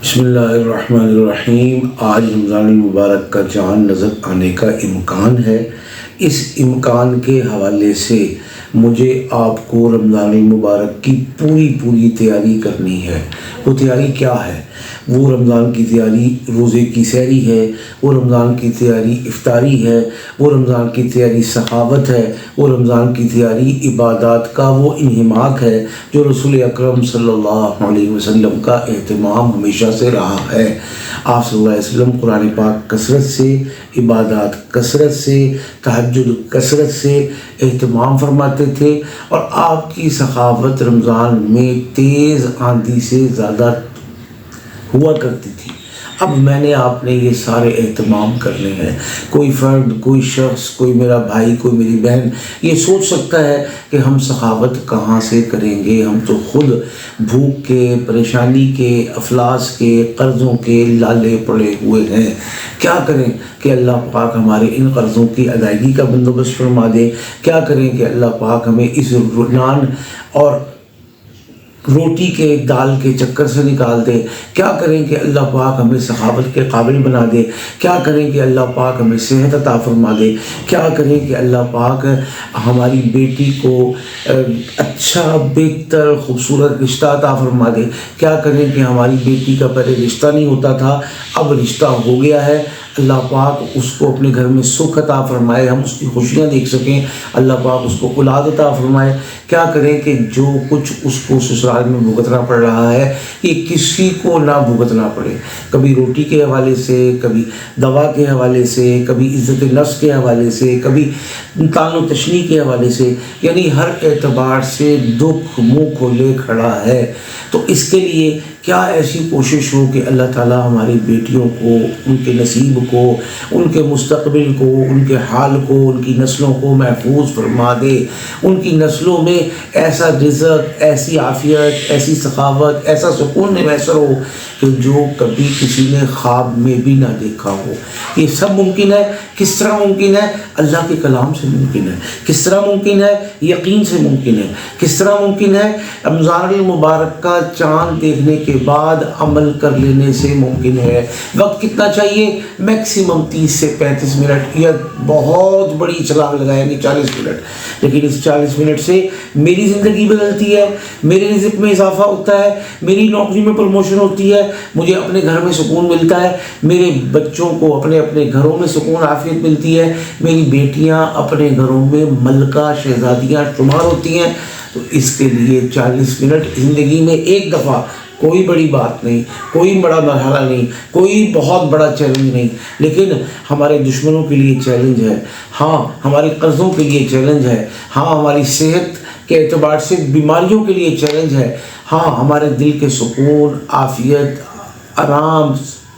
بسم اللہ الرحمن الرحیم۔ آج رمضان المبارک کا چاند نظر آنے کا امکان ہے۔ اس امکان کے حوالے سے مجھے آپ کو رمضان المبارک کی پوری تیاری کرنی ہے۔ وہ تیاری کیا ہے؟ وہ رمضان کی تیاری روزے کی سحری ہے، وہ رمضان کی تیاری افطاری ہے، وہ رمضان کی تیاری سخاوت ہے، وہ رمضان کی تیاری عبادات کا وہ انہماک ہے جو رسول اکرم صلی اللہ علیہ وسلم کا اہتمام ہمیشہ سے رہا ہے۔ آپ صلی اللہ علیہ وسلم قرآن پاک کثرت سے، عبادات کثرت سے، تہجد کثرت سے اہتمام فرماتے تھے، اور آپ کی سخاوت رمضان میں تیز آندھی سے زیادہ ہوا کرتی تھی۔ اب میں نے آپ نے یہ سارے اہتمام کرنے ہیں۔ کوئی فرد، کوئی شخص، کوئی میرا بھائی، کوئی میری بہن یہ سوچ سکتا ہے کہ ہم سخاوت کہاں سے کریں گے، ہم تو خود بھوک کے، پریشانی کے، افلاس کے، قرضوں کے لالے پڑے ہوئے ہیں۔ کیا کریں کہ اللہ پاک ہمارے ان قرضوں کی ادائیگی کا بندوبست فرما دے؟ کیا کریں کہ اللہ پاک ہمیں اس نان اور روٹی کے، دال کے چکر سے نکال دے؟ کیا کریں کہ اللہ پاک ہمیں سخاوت کے قابل بنا دے؟ کیا کریں کہ اللہ پاک ہمیں صحت عطا فرما دے؟ کیا کریں کہ اللہ پاک ہماری بیٹی کو اچھا، بہتر، خوبصورت رشتہ عطا فرما دے؟ کیا کریں کہ ہماری بیٹی کا پہلے رشتہ نہیں ہوتا تھا، اب رشتہ ہو گیا ہے، اللہ پاک اس کو اپنے گھر میں سکھ عطا فرمائے، ہم اس کی خوشیاں دیکھ سکیں، اللہ پاک اس کو اولاد عطا فرمائے۔ کیا کریں کہ جو کچھ اس کو سسرال میں بھگتنا پڑ رہا ہے یہ کسی کو نہ بھگتنا پڑے، کبھی روٹی کے حوالے سے، کبھی دوا کے حوالے سے، کبھی عزت نفس کے حوالے سے، کبھی تان و تشنیع کے حوالے سے، یعنی ہر اعتبار سے دکھ منہ کھولے کھڑا ہے۔ تو اس کے لیے کیا ایسی کوشش ہو کہ اللہ تعالیٰ ہماری بیٹیوں کو، ان کے نصیب کو، ان کے مستقبل کو، ان کے حال کو، ان کی نسلوں کو محفوظ فرما دے، ان کی نسلوں میں ایسا رزق، ایسی عافیت، ایسی سخاوت، ایسا سکون میسر ہو کہ جو کبھی کسی نے خواب میں بھی نہ دیکھا ہو۔ یہ سب ممکن ہے۔ کس طرح ممکن ہے؟ اللہ کے کلام سے ممکن ہے۔ کس طرح ممکن ہے؟ یقین سے ممکن ہے۔ کس طرح ممکن ہے؟ رمضان المبارک کا چاند دیکھنے کے بعد عمل کر لینے سے ممکن ہے۔ وقت کتنا چاہیے؟ میکسیمم 30 سے 35 منٹ، یا بہت بڑی چھلانگ لگائیں گے 40 منٹ، لیکن اس 40 منٹ سے میری زندگی بدلتی ہے، میرے رزق میں اضافہ ہوتا ہے، میری نوکری میں پروموشن ہوتی ہے، مجھے اپنے گھر میں سکون ملتا ہے، میرے بچوں کو اپنے گھروں میں سکون عافیت ملتی ہے، میری بیٹیاں اپنے گھروں میں ملکہ شہزادیاں شمار ہوتی ہیں۔ تو اس کے لیے 40 منٹ زندگی میں ایک دفعہ، کوئی بڑی بات نہیں، کوئی بڑا مرحلہ نہیں، کوئی بہت بڑا چیلنج نہیں، لیکن ہمارے دشمنوں کے لیے چیلنج ہے، ہاں ہمارے قرضوں کے لیے چیلنج ہے، ہاں ہماری صحت کے اعتبار سے بیماریوں کے لیے چیلنج ہے، ہاں ہمارے دل کے سکون، عافیت، آرام،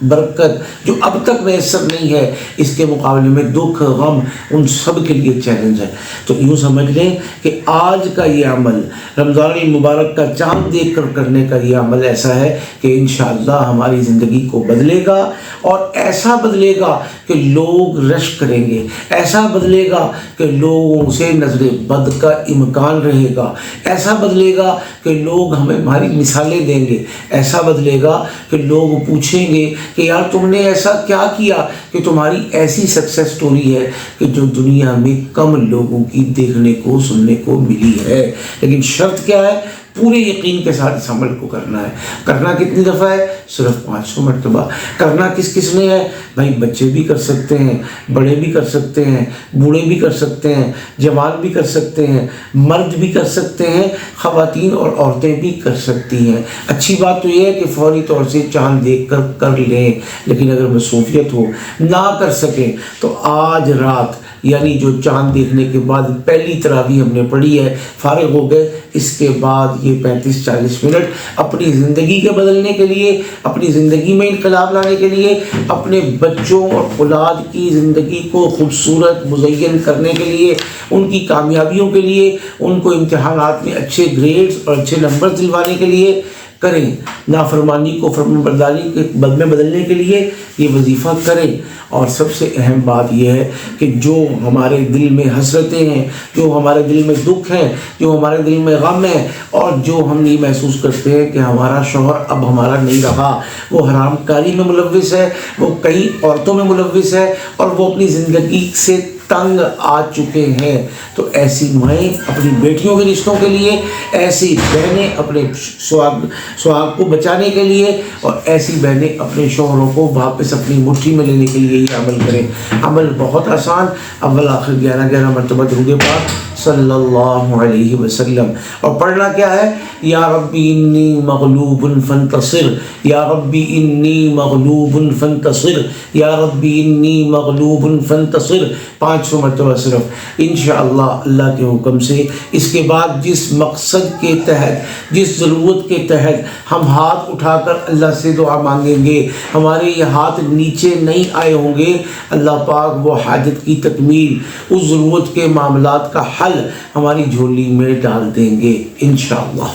برکت جو اب تک میسر نہیں ہے، اس کے مقابلے میں دکھ، غم، ان سب کے لیے چیلنج ہے۔ تو یوں سمجھ لیں کہ آج کا یہ عمل، رمضان المبارک کا چاند دیکھ کر کرنے کا یہ عمل ایسا ہے کہ انشاءاللہ ہماری زندگی کو بدلے گا، اور ایسا بدلے گا کہ لوگ رشک کریں گے، ایسا بدلے گا کہ لوگوں سے نظر بد کا امکان رہے گا، ایسا بدلے گا کہ لوگ ہمیں ہماری مثالیں دیں گے، ایسا بدلے گا کہ لوگ پوچھیں گے کہ یار تم نے ایسا کیا کیا کہ تمہاری ایسی سکسیس سٹوری ہے کہ جو دنیا میں کم لوگوں کی دیکھنے کو، سننے کو ملی ہے۔ لیکن شرط کیا ہے؟ پورے یقین کے ساتھ اس عمل کو کرنا ہے۔ کرنا کتنی دفعہ ہے؟ صرف 500 مرتبہ۔ کرنا کس کس نے ہے؟ بھائی بچے بھی کر سکتے ہیں، بڑے بھی کر سکتے ہیں، بوڑھے بھی کر سکتے ہیں، جوان بھی کر سکتے ہیں، مرد بھی کر سکتے ہیں، خواتین اور عورتیں بھی کر سکتی ہیں۔ اچھی بات تو یہ ہے کہ فوری طور سے چاند دیکھ کر کر لیں، لیکن اگر مصروفیت ہو، نہ کر سکیں تو آج رات، یعنی جو چاند دیکھنے کے بعد پہلی تراویح ہم نے پڑھی ہے، فارغ ہو گئے، اس کے بعد یہ 35-40 منٹ اپنی زندگی کے بدلنے کے لیے، اپنی زندگی میں انقلاب لانے کے لیے، اپنے بچوں اور اولاد کی زندگی کو خوبصورت مزین کرنے کے لیے، ان کی کامیابیوں کے لیے، ان کو امتحانات میں اچھے گریڈز اور اچھے نمبر دلوانے کے لیے کریں، نافرمانی کو فرمانبرداری کے میں بدلنے کے لیے یہ وظیفہ کریں۔ اور سب سے اہم بات یہ ہے کہ جو ہمارے دل میں حسرتیں ہیں، جو ہمارے دل میں دکھ ہیں، جو ہمارے دل میں غم ہے، اور جو ہم یہ محسوس کرتے ہیں کہ ہمارا شوہر اب ہمارا نہیں رہا، وہ حرام کاری میں ملوث ہے، وہ کئی عورتوں میں ملوث ہے، اور وہ اپنی زندگی سے تنگ آ چکے ہیں، تو ایسی مائیں اپنی بیٹیوں کے رشتوں کے لیے، ایسی بہنیں اپنے سہاگ کو بچانے کے لیے، اور ایسی بہنیں اپنے شوہروں کو واپس اپنی مٹھی میں لینے کے لیے یہ عمل کریں۔ عمل بہت آسان، اول آخر 11 مرتبہ درود پاک صلی اللہ علیہ وسلم، اور پڑھنا کیا ہے؟ یا ربی انی مغلوب فانتصر، یا ربی انی مغلوب فانتصر، یا ربی انی مغلوب فانتصر، 500 مرتبہ صرف انشاءاللہ اللہ کے حکم سے۔ اس کے بعد جس مقصد کے تحت، جس ضرورت کے تحت ہم ہاتھ اٹھا کر اللہ سے دعا مانگیں گے، ہمارے یہ ہاتھ نیچے نہیں آئے ہوں گے، اللہ پاک وہ حاجت کی تکمیل، اس ضرورت کے معاملات کا حل ہماری جھولی میں ڈال دیں گے انشاءاللہ۔